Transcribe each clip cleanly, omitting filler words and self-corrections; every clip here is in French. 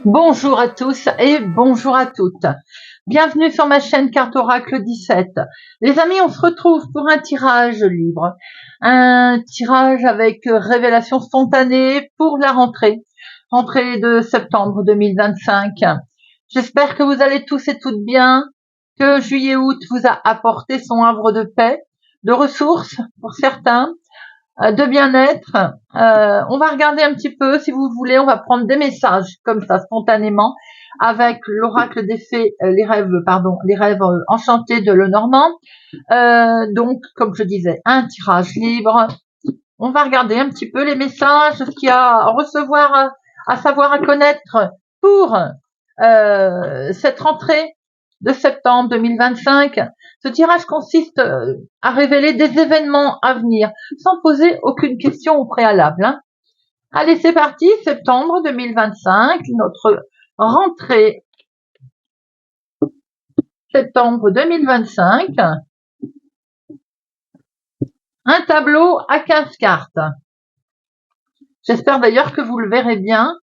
Bonjour à tous et bonjour à toutes. Bienvenue sur ma chaîne Carte Oracle 17. Les amis, on se retrouve pour un tirage libre. Un tirage avec révélation spontanée pour la rentrée de septembre 2025. J'espère que vous allez tous et toutes bien, que juillet-août vous a apporté son havre de paix, de ressources pour certains, de bien-être. On va regarder un petit peu, si vous voulez, on va prendre des messages comme ça spontanément avec l'oracle des fées, les rêves enchantés de Lenormand. Donc, comme je disais, un tirage libre. On va regarder un petit peu les messages, ce qu'il y a à recevoir, à savoir, à connaître pour cette rentrée de septembre 2025. Ce tirage consiste à révéler des événements à venir sans poser aucune question au préalable. Allez, c'est parti, septembre 2025, notre rentrée septembre 2025. Un tableau à 15 cartes. J'espère d'ailleurs que vous le verrez bien.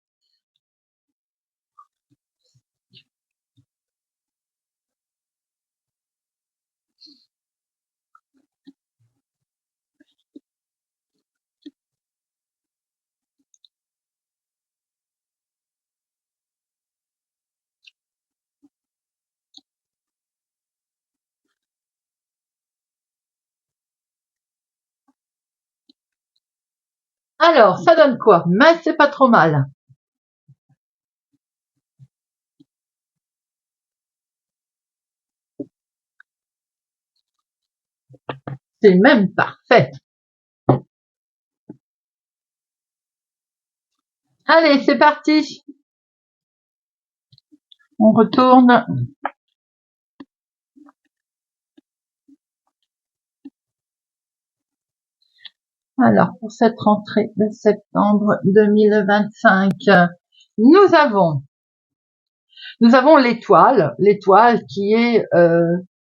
Alors, ça donne quoi? Mais c'est pas trop mal. C'est même parfait. Allez, c'est parti. On retourne. Alors, pour cette rentrée de septembre 2025, nous avons l'étoile qui est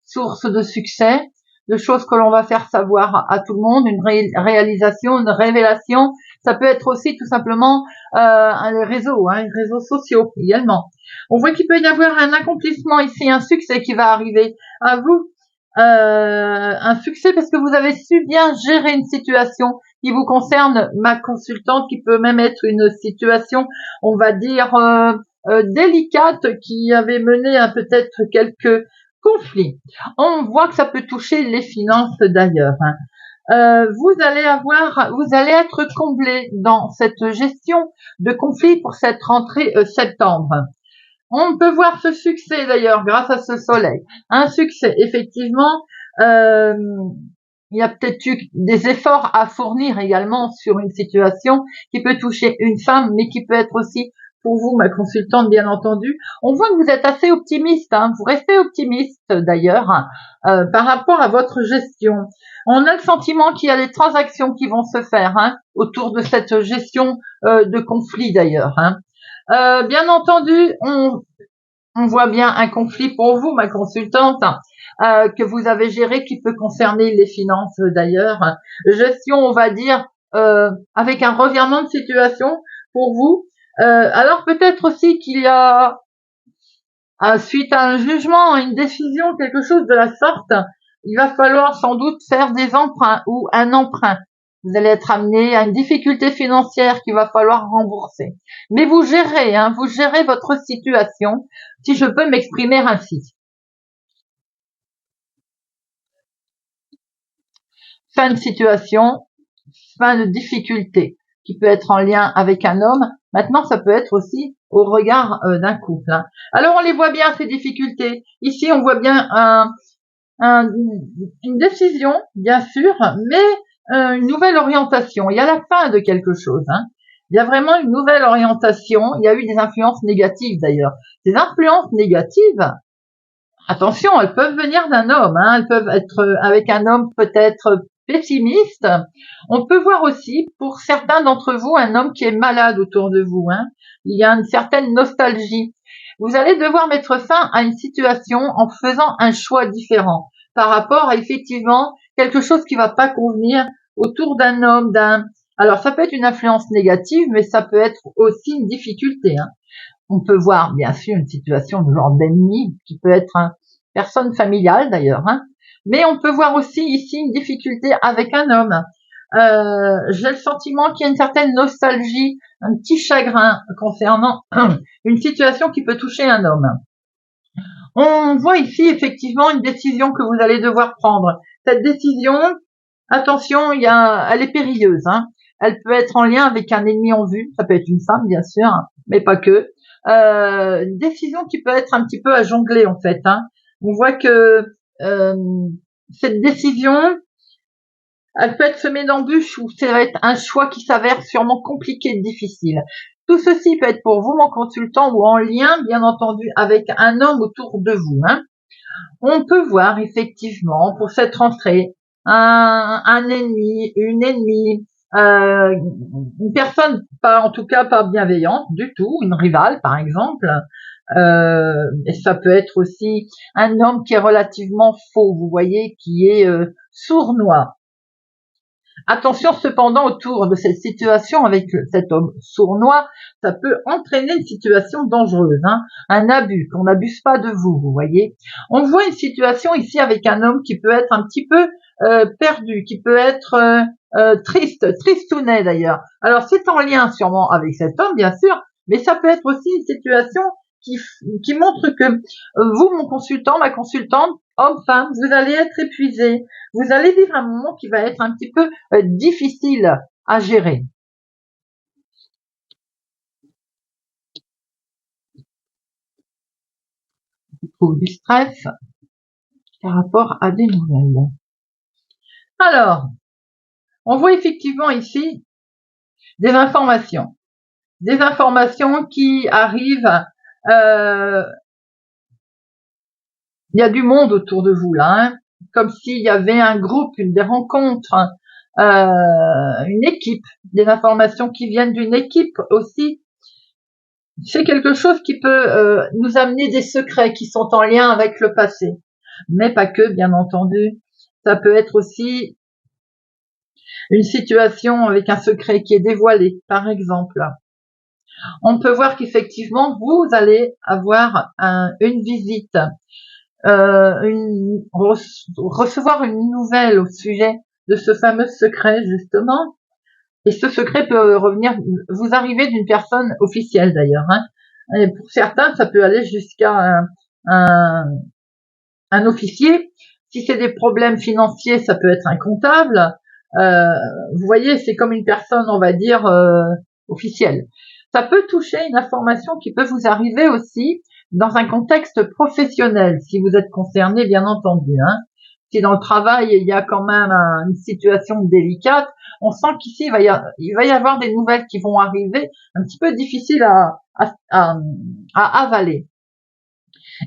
source de succès, de choses que l'on va faire savoir à tout le monde, une réalisation, une révélation. Ça peut être aussi tout simplement les réseaux sociaux également. On voit qu'il peut y avoir un accomplissement ici, un succès qui va arriver à vous. Un succès parce que vous avez su bien gérer une situation qui vous concerne, ma consultante, qui peut même être une situation, on va dire, délicate, qui avait mené à peut-être quelques conflits. On voit que ça peut toucher les finances d'ailleurs. Vous allez être comblé dans cette gestion de conflits pour cette rentrée septembre. On peut voir ce succès d'ailleurs grâce à ce soleil. Un succès, effectivement. Il y a peut-être eu des efforts à fournir également sur une situation qui peut toucher une femme, mais qui peut être aussi pour vous, ma consultante, bien entendu. On voit que vous êtes assez optimiste, vous restez optimiste d'ailleurs par rapport à votre gestion. On a le sentiment qu'il y a des transactions qui vont se faire autour de cette gestion de conflit d'ailleurs. Bien entendu, on voit bien un conflit pour vous, ma consultante, que vous avez géré, qui peut concerner les finances d'ailleurs. Gestion, on va dire, avec un revirement de situation pour vous. Alors peut-être aussi qu'il y a, suite à un jugement, une décision, quelque chose de la sorte, il va falloir sans doute faire des emprunts ou un emprunt. Vous allez être amené à une difficulté financière qu'il va falloir rembourser. Mais vous gérez votre situation, si je peux m'exprimer ainsi. Fin de situation, fin de difficulté, qui peut être en lien avec un homme. Maintenant, ça peut être aussi au regard d'un couple. Alors, on les voit bien, ces difficultés. Ici, on voit bien une décision, bien sûr, mais une nouvelle orientation. Il y a la fin de quelque chose. Il y a vraiment une nouvelle orientation. Il y a eu des influences négatives d'ailleurs. Ces influences négatives, attention, elles peuvent venir d'un homme. Elles peuvent être avec un homme peut-être pessimiste. On peut voir aussi, pour certains d'entre vous, un homme qui est malade autour de vous. Il y a une certaine nostalgie. Vous allez devoir mettre fin à une situation en faisant un choix différent par rapport à effectivement quelque chose qui va pas convenir autour d'un homme, alors ça peut être une influence négative, mais ça peut être aussi une difficulté. On peut voir bien sûr une situation de genre d'ennemi qui peut être une personne familiale d'ailleurs, hein. Mais on peut voir aussi ici une difficulté avec un homme. J'ai le sentiment qu'il y a une certaine nostalgie, un petit chagrin concernant une situation qui peut toucher un homme. On voit ici effectivement une décision que vous allez devoir prendre. Cette décision, attention, elle est périlleuse, hein. Elle peut être en lien avec un ennemi en vue, ça peut être une femme bien sûr, mais pas que. Une décision qui peut être un petit peu à jongler en fait, hein. On voit que cette décision, elle peut être semée d'embûches ou ça va être un choix qui s'avère sûrement compliqué et difficile. Tout ceci peut être pour vous, mon consultant, ou en lien, bien entendu, avec un homme autour de vous, hein. On peut voir effectivement pour cette rentrée un ennemi, une ennemie, une personne pas, en tout cas pas bienveillante du tout, une rivale par exemple. Et ça peut être aussi un homme qui est relativement faux, vous voyez, qui est sournois. Attention cependant autour de cette situation avec cet homme sournois, ça peut entraîner une situation dangereuse, hein, un abus, qu'on n'abuse pas de vous, vous voyez. On voit une situation ici avec un homme qui peut être un petit peu perdu, qui peut être tristounet d'ailleurs. Alors c'est en lien sûrement avec cet homme, bien sûr, mais ça peut être aussi une situation qui montre que vous, mon consultant, ma consultante, homme, femme, vous allez être épuisé. Vous allez vivre un moment qui va être un petit peu difficile à gérer. On trouve du stress par rapport à des nouvelles. Alors, on voit effectivement ici des informations qui arrivent. Il y a du monde autour de vous là, hein, comme s'il y avait un groupe, des rencontres, une équipe, des informations qui viennent d'une équipe aussi. C'est quelque chose qui peut nous amener des secrets qui sont en lien avec le passé, mais pas que, bien entendu. Ça peut être aussi une situation avec un secret qui est dévoilé, par exemple. On peut voir qu'effectivement, vous allez avoir une visite, recevoir une nouvelle au sujet de ce fameux secret, justement. Et ce secret peut vous arriver d'une personne officielle d'ailleurs, hein. Et pour certains, ça peut aller jusqu'à un officier. Si c'est des problèmes financiers, ça peut être un comptable. Vous voyez, c'est comme une personne, on va dire, officielle. Ça peut toucher une information qui peut vous arriver aussi dans un contexte professionnel, si vous êtes concerné, bien entendu, hein. Si dans le travail, il y a quand même une situation délicate, on sent qu'ici, il va y avoir des nouvelles qui vont arriver un petit peu difficiles à avaler.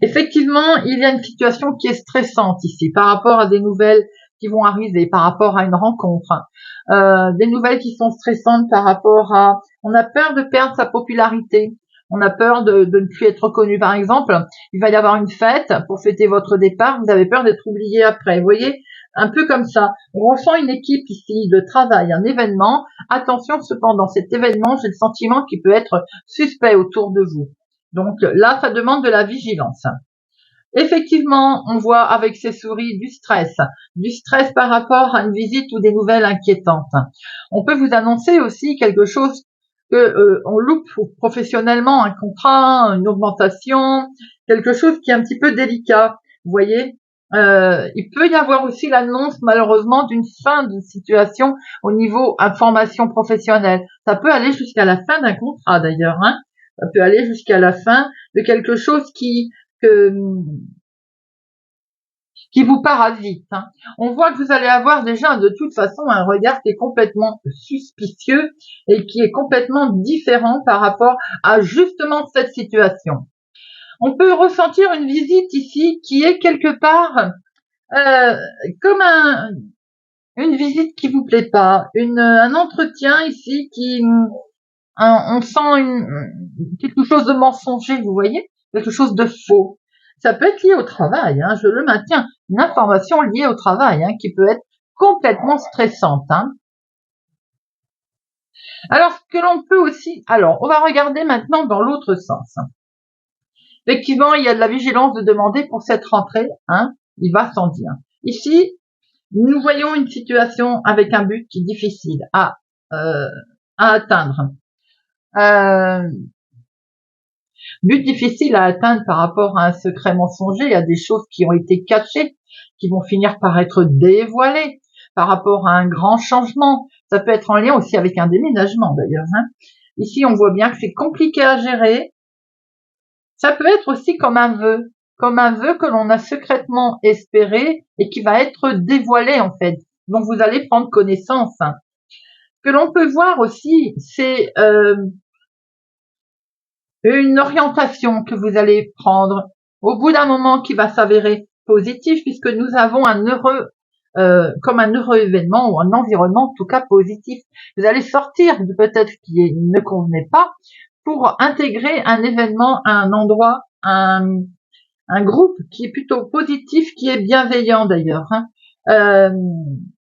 Effectivement, il y a une situation qui est stressante ici par rapport à des nouvelles qui vont arriver, par rapport à une rencontre. Des nouvelles qui sont stressantes par rapport à... On a peur de perdre sa popularité. On a peur de ne plus être reconnu. Par exemple, il va y avoir une fête pour fêter votre départ. Vous avez peur d'être oublié après. Vous voyez, un peu comme ça. On ressent une équipe ici de travail, un événement. Attention cependant, cet événement, j'ai le sentiment qu'il peut être suspect autour de vous. Donc là, ça demande de la vigilance. Effectivement, on voit avec ces souris du stress par rapport à une visite ou des nouvelles inquiétantes. On peut vous annoncer aussi quelque chose que on loupe professionnellement, un contrat, une augmentation, quelque chose qui est un petit peu délicat. Vous voyez, il peut y avoir aussi l'annonce malheureusement d'une fin de situation au niveau information professionnelle. Ça peut aller jusqu'à la fin d'un contrat d'ailleurs, hein. Ça peut aller jusqu'à la fin de quelque chose qui vous parasite, hein. On voit que vous allez avoir déjà de toute façon un regard qui est complètement suspicieux et qui est complètement différent par rapport à justement cette situation. On peut ressentir une visite ici qui est quelque part comme une visite qui vous plaît pas, un entretien ici qui on sent quelque chose de mensonger, vous voyez, quelque chose de faux. Ça peut être lié au travail, hein, je le maintiens, une information liée au travail, hein, qui peut être complètement stressante, hein. Alors, ce que l'on peut aussi... Alors, on va regarder maintenant dans l'autre sens. Effectivement, il y a de la vigilance de demander pour cette rentrée, hein, il va sans dire. Ici, nous voyons une situation avec un but qui est difficile à atteindre. But difficile à atteindre par rapport à un secret mensonger, à des choses qui ont été cachées, qui vont finir par être dévoilées, par rapport à un grand changement. Ça peut être en lien aussi avec un déménagement d'ailleurs. Hein. Ici, on voit bien que c'est compliqué à gérer. Ça peut être aussi comme un vœu que l'on a secrètement espéré et qui va être dévoilé en fait, dont vous allez prendre connaissance. Ce que l'on peut voir aussi, c'est une orientation que vous allez prendre au bout d'un moment qui va s'avérer positif puisque nous avons un heureux comme un heureux événement ou un environnement en tout cas positif. Vous allez sortir de peut-être ce qui ne convenait pas pour intégrer un événement, un endroit, un groupe qui est plutôt positif, qui est bienveillant d'ailleurs. Hein.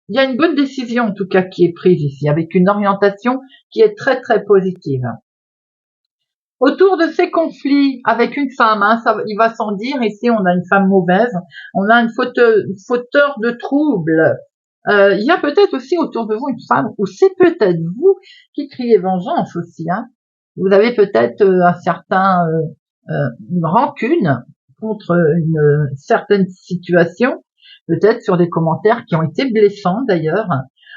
Il y a une bonne décision en tout cas qui est prise ici avec une orientation qui est très très positive. Autour de ces conflits avec une femme, hein, ça, il va sans dire, ici on a une femme mauvaise, on a une fauteur de troubles. Il y a peut-être aussi autour de vous une femme, ou c'est peut-être vous qui criez vengeance aussi. Hein. Vous avez peut-être une rancune contre une certaine situation, peut-être sur des commentaires qui ont été blessants d'ailleurs.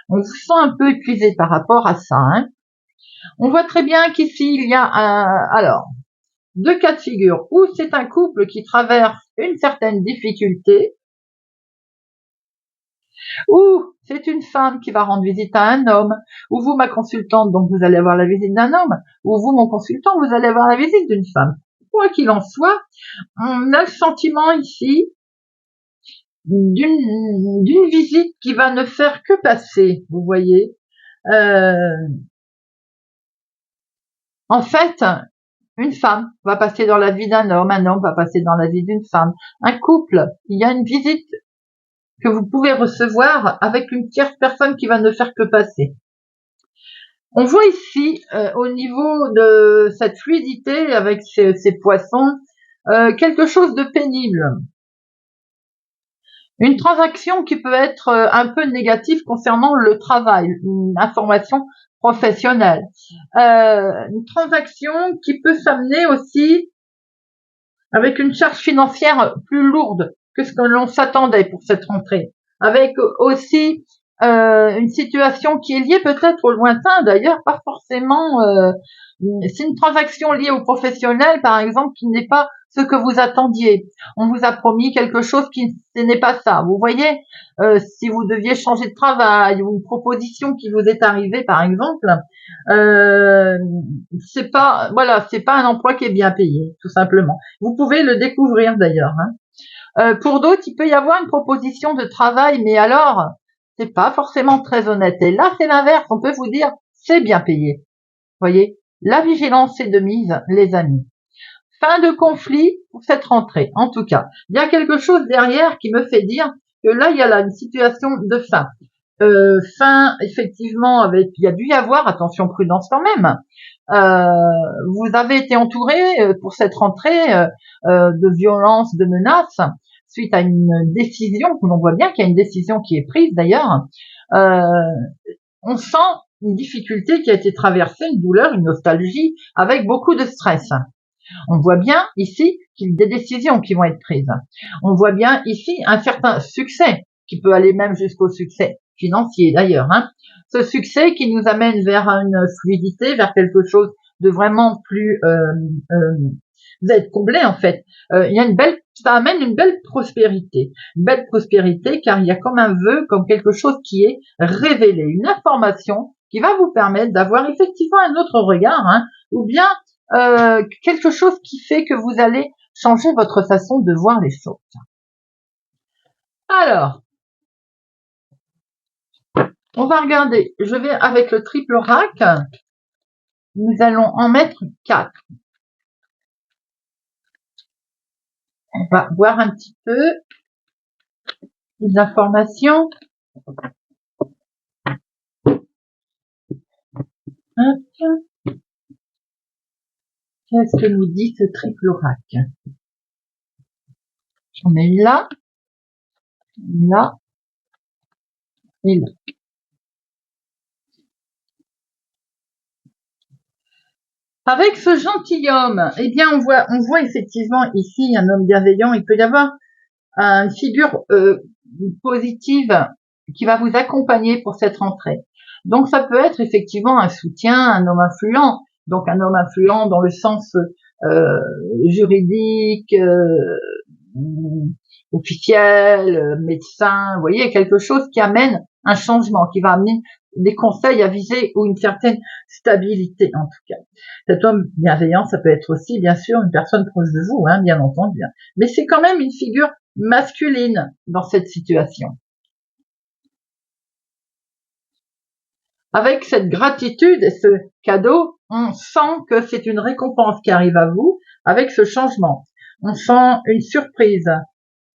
On vous sent un peu épuisé par rapport à ça. Hein. On voit très bien qu'ici, il y a deux cas de figure, où c'est un couple qui traverse une certaine difficulté, ou c'est une femme qui va rendre visite à un homme, ou vous, ma consultante, donc vous allez avoir la visite d'un homme, ou vous, mon consultant, vous allez avoir la visite d'une femme. Quoi qu'il en soit, on a le sentiment ici d'une visite qui va ne faire que passer, vous voyez. En fait, une femme va passer dans la vie d'un homme, un homme va passer dans la vie d'une femme. Un couple, il y a une visite que vous pouvez recevoir avec une tierce personne qui va ne faire que passer. On voit ici, au niveau de cette fluidité avec ces poissons, quelque chose de pénible. Une transaction qui peut être un peu négative concernant le travail, une information professionnelle. Une transaction qui peut s'amener aussi avec une charge financière plus lourde que ce que l'on s'attendait pour cette rentrée, avec aussi une situation qui est liée peut-être au lointain d'ailleurs, pas forcément c'est une transaction liée au professionnel par exemple qui n'est pas ce que vous attendiez. On vous a promis quelque chose qui ce n'est pas ça. Vous voyez, si vous deviez changer de travail ou une proposition qui vous est arrivée par exemple, c'est pas un emploi qui est bien payé tout simplement. Vous pouvez le découvrir d'ailleurs. Hein. Pour d'autres, il peut y avoir une proposition de travail, mais alors c'est pas forcément très honnête. Et là, c'est l'inverse. On peut vous dire c'est bien payé. Vous voyez, la vigilance est de mise, les amis. Fin de conflit pour cette rentrée. En tout cas, il y a quelque chose derrière qui me fait dire que là, il y a là une situation de fin. Fin, effectivement, il y a dû y avoir, attention, prudence quand même. Vous avez été entouré pour cette rentrée de violences, de menaces, suite à une décision, on voit bien qu'il y a une décision qui est prise d'ailleurs. On sent une difficulté qui a été traversée, une douleur, une nostalgie, avec beaucoup de stress. On voit bien ici qu'il y a des décisions qui vont être prises. On voit bien ici un certain succès qui peut aller même jusqu'au succès financier d'ailleurs. Hein. Ce succès qui nous amène vers une fluidité, vers quelque chose de vraiment plus... vous êtes comblé en fait. Il y a ça amène une belle prospérité. Une belle prospérité car il y a comme un vœu, comme quelque chose qui est révélé, une information qui va vous permettre d'avoir effectivement un autre regard, hein, ou bien quelque chose qui fait que vous allez changer votre façon de voir les choses. Alors, on va regarder. Je vais avec le triple rack. Nous allons en mettre 4. On va voir un petit peu les informations. Hop. Qu'est-ce que nous dit ce triple oracle? On est là, là et là. Avec ce gentilhomme, eh bien, on voit effectivement ici un homme bienveillant. Il peut y avoir une figure positive qui va vous accompagner pour cette rentrée. Donc, ça peut être effectivement un soutien, un homme influent. Donc, un homme influent dans le sens juridique, officiel, médecin. Vous voyez, quelque chose qui amène un changement, qui va amener des conseils avisés ou une certaine stabilité, en tout cas. Cet homme bienveillant, ça peut être aussi, bien sûr, une personne proche de vous, hein, bien entendu. Mais c'est quand même une figure masculine dans cette situation. Avec cette gratitude et ce cadeau, on sent que c'est une récompense qui arrive à vous avec ce changement. On sent une surprise.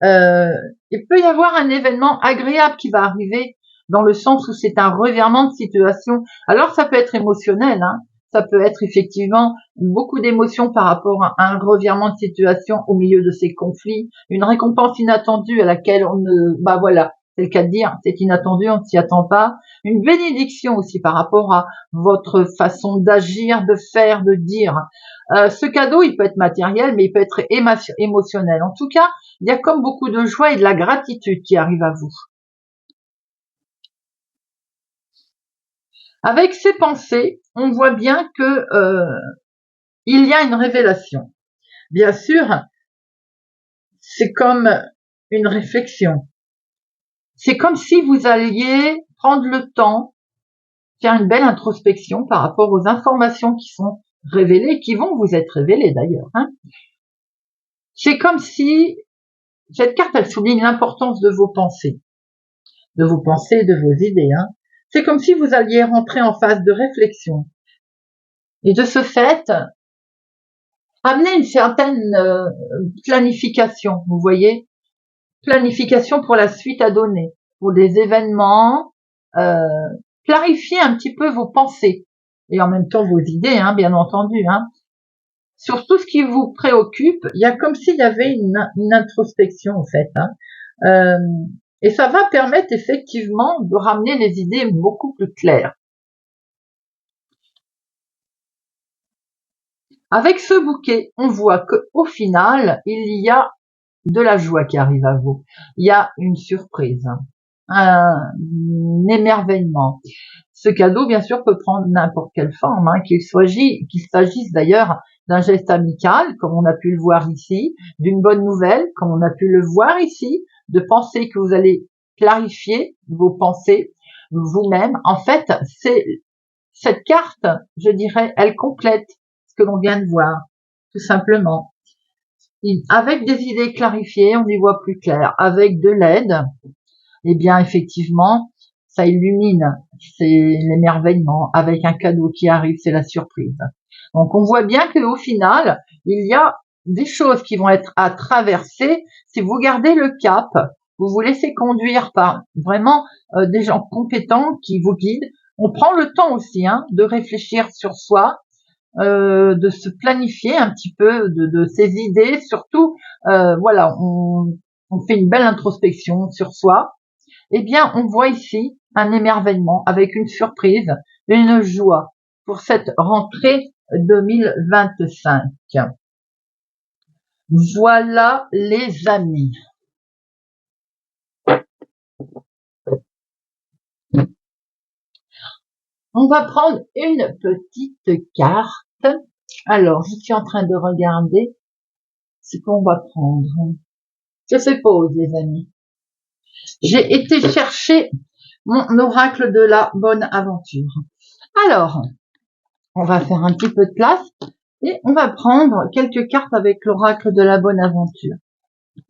Il peut y avoir un événement agréable qui va arriver dans le sens où c'est un revirement de situation. Alors ça peut être émotionnel, hein. Ça peut être effectivement beaucoup d'émotions par rapport à un revirement de situation au milieu de ces conflits, une récompense inattendue à laquelle on ne, bah voilà, c'est le cas de dire, c'est inattendu, on ne s'y attend pas. Une bénédiction aussi par rapport à votre façon d'agir, de faire, de dire. Ce cadeau, il peut être matériel, mais il peut être émotionnel. En tout cas, il y a comme beaucoup de joie et de la gratitude qui arrive à vous. Avec ces pensées, on voit bien que il y a une révélation. Bien sûr, c'est comme une réflexion. C'est comme si vous alliez prendre le temps, faire une belle introspection par rapport aux informations qui sont révélées, qui vont vous être révélées d'ailleurs. Hein. C'est comme si cette carte, elle souligne l'importance de vos pensées, de vos idées. Hein. C'est comme si vous alliez rentrer en phase de réflexion. Et de ce fait, amener une certaine planification, vous voyez, planification pour la suite à donner, pour des événements, clarifier un petit peu vos pensées et en même temps vos idées, hein, bien entendu. Hein. Sur tout ce qui vous préoccupe, il y a comme s'il y avait une introspection en fait. Hein. Et ça va permettre effectivement de ramener les idées beaucoup plus claires. Avec ce bouquet, on voit qu'au final, il y a de la joie qui arrive à vous. Il y a une surprise, un émerveillement. Ce cadeau, bien sûr, peut prendre n'importe quelle forme, hein, qu'il s'agisse d'ailleurs d'un geste amical, comme on a pu le voir ici, d'une bonne nouvelle, comme on a pu le voir ici, de penser que vous allez clarifier vos pensées vous-même. En fait, c'est cette carte, je dirais, elle complète ce que l'on vient de voir, tout simplement. Avec des idées clarifiées, on y voit plus clair. Avec de l'aide, eh bien, effectivement, ça illumine. C'est l'émerveillement. Avec un cadeau qui arrive, c'est la surprise. Donc, on voit bien qu'au final, il y a des choses qui vont être à traverser. Si vous gardez le cap, vous vous laissez conduire par vraiment des gens compétents qui vous guident. On prend le temps aussi, hein, de réfléchir sur soi, de se planifier un petit peu de ses idées, surtout voilà, on fait une belle introspection sur soi. Eh bien, on voit ici un émerveillement avec une surprise, une joie pour cette rentrée 2025. Voilà les amis. On va prendre une petite carte. Alors, je suis en train de regarder ce qu'on va prendre. Je fais pause, les amis. J'ai été chercher mon oracle de la bonne aventure. Alors, on va faire un petit peu de place et on va prendre quelques cartes avec l'oracle de la bonne aventure.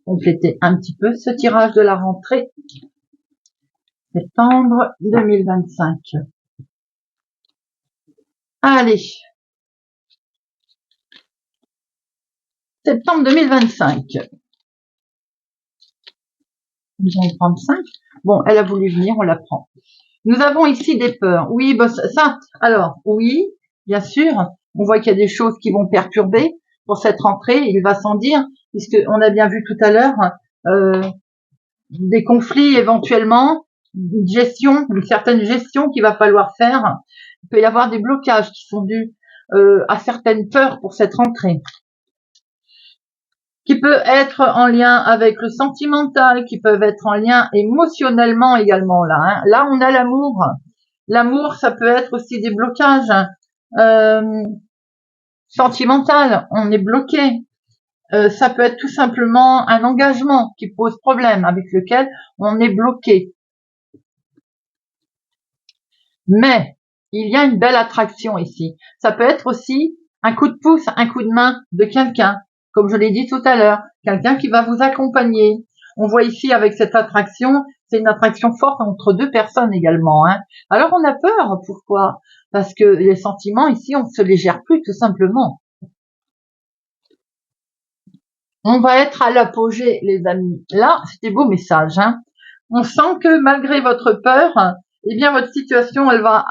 Compléter un petit peu ce tirage de la rentrée septembre 2025. Allez. Septembre 2025. Nous allons prendre 5. Bon, elle a voulu venir, on la prend. Nous avons ici des peurs. Oui, bah, ça, alors, oui, bien sûr, on voit qu'il y a des choses qui vont perturber pour cette rentrée, il va sans dire, puisque on a bien vu tout à l'heure, des conflits éventuellement, une certaine gestion qu'il va falloir faire. Il peut y avoir des blocages qui sont dus à certaines peurs pour cette rentrée, qui peut être en lien avec le sentimental, qui peuvent être en lien émotionnellement également là. Hein. Là, on a l'amour. L'amour, ça peut être aussi des blocages sentimental. On est bloqué. Ça peut être tout simplement un engagement qui pose problème, avec lequel on est bloqué. Mais il y a une belle attraction ici. Ça peut être aussi un coup de pouce, un coup de main de quelqu'un, comme je l'ai dit tout à l'heure, quelqu'un qui va vous accompagner. On voit ici avec cette attraction, c'est une attraction forte entre deux personnes également. Hein. Alors on a peur, pourquoi? Parce que les sentiments ici, on ne se les gère plus tout simplement. On va être à l'apogée, les amis. Là, c'est des beaux messages. Hein. On sent que malgré votre peur, eh bien votre situation, elle va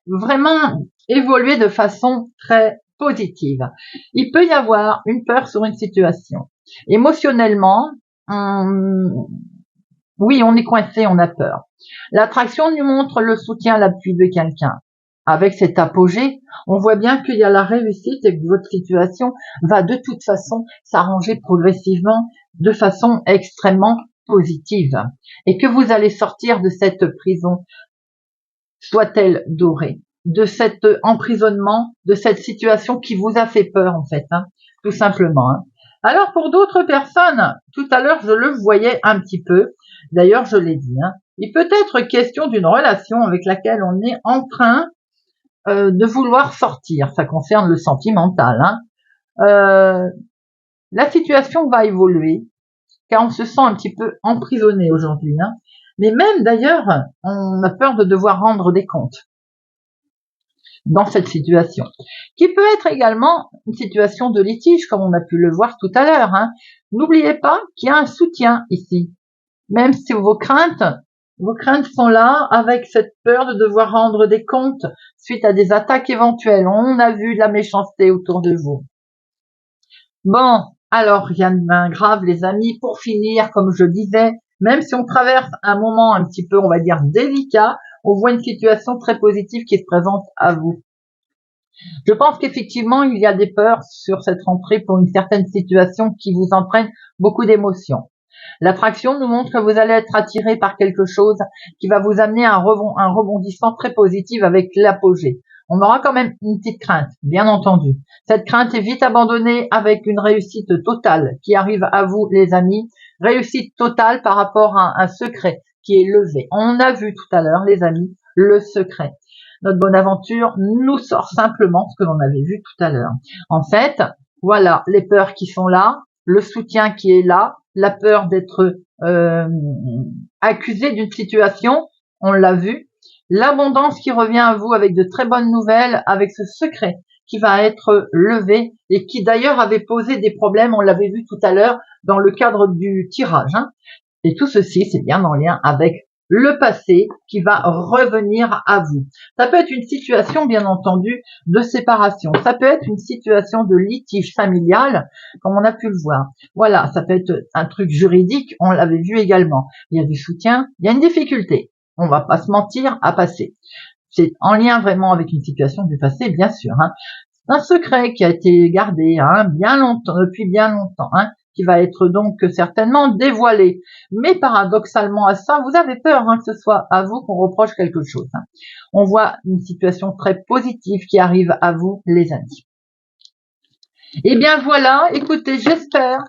vraiment évoluer de façon très positive. Il peut y avoir une peur sur une situation. Émotionnellement, oui, on est coincé, on a peur. L'attraction nous montre le soutien, l'appui de quelqu'un. Avec cet apogée, on voit bien qu'il y a la réussite et que votre situation va de toute façon s'arranger progressivement de façon extrêmement positive et que vous allez sortir de cette prison, soit-elle dorée, de cet emprisonnement, de cette situation qui vous a fait peur en fait, hein, tout simplement. Hein. Alors pour d'autres personnes, tout à l'heure je le voyais un petit peu, d'ailleurs je l'ai dit, hein, il peut être question d'une relation avec laquelle on est en train de vouloir sortir, ça concerne le sentimental. Hein. La situation va évoluer, car on se sent un petit peu emprisonné aujourd'hui. Hein. Mais même d'ailleurs, on a peur de devoir rendre des comptes dans cette situation, qui peut être également une situation de litige, comme on a pu le voir tout à l'heure. Hein. N'oubliez pas qu'il y a un soutien ici, même si vos craintes sont là avec cette peur de devoir rendre des comptes suite à des attaques éventuelles. On a vu de la méchanceté autour de vous. Bon, alors rien de bien grave les amis, pour finir, comme je disais, même si on traverse un moment un petit peu, on va dire, délicat, on voit une situation très positive qui se présente à vous. Je pense qu'effectivement, il y a des peurs sur cette rentrée pour une certaine situation qui vous entraîne beaucoup d'émotions. L'attraction nous montre que vous allez être attiré par quelque chose qui va vous amener à un rebondissement très positif avec l'apogée. On aura quand même une petite crainte, bien entendu. Cette crainte est vite abandonnée avec une réussite totale qui arrive à vous, les amis. Réussite totale par rapport à un secret qui est levé. On a vu tout à l'heure, les amis, le secret. Notre bonne aventure nous sort simplement ce que l'on avait vu tout à l'heure. En fait, voilà les peurs qui sont là, le soutien qui est là, la peur d'être accusé d'une situation, on l'a vu, l'abondance qui revient à vous avec de très bonnes nouvelles, avec ce secret qui va être levé et qui d'ailleurs avait posé des problèmes, on l'avait vu tout à l'heure dans le cadre du tirage. Hein. Et tout ceci, c'est bien en lien avec le passé qui va revenir à vous. Ça peut être une situation, bien entendu, de séparation. Ça peut être une situation de litige familial, comme on a pu le voir. Voilà, ça peut être un truc juridique, on l'avait vu également. Il y a du soutien, il y a une difficulté. On va pas se mentir, à passer. C'est en lien vraiment avec une situation du passé, bien sûr. Hein. Un secret qui a été gardé bien longtemps, depuis bien longtemps. Hein, qui va être donc certainement dévoilé. Mais paradoxalement à ça, vous avez peur que ce soit à vous qu'on reproche quelque chose. Hein. On voit une situation très positive qui arrive à vous, les amis. Eh bien voilà, écoutez, j'espère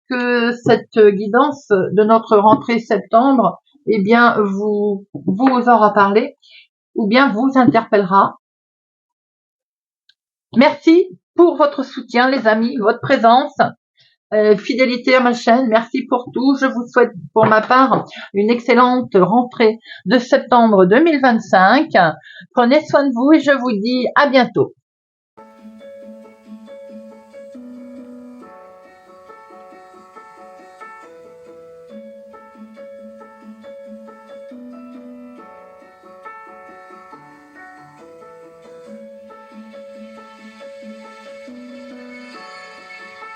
que cette guidance de notre rentrée septembre, eh bien vous aura parlé ou bien vous interpellera. Merci pour votre soutien, les amis, votre présence. Fidélité à ma chaîne, merci pour tout. Je vous souhaite pour ma part une excellente rentrée de septembre 2025. Prenez soin de vous et je vous dis à bientôt.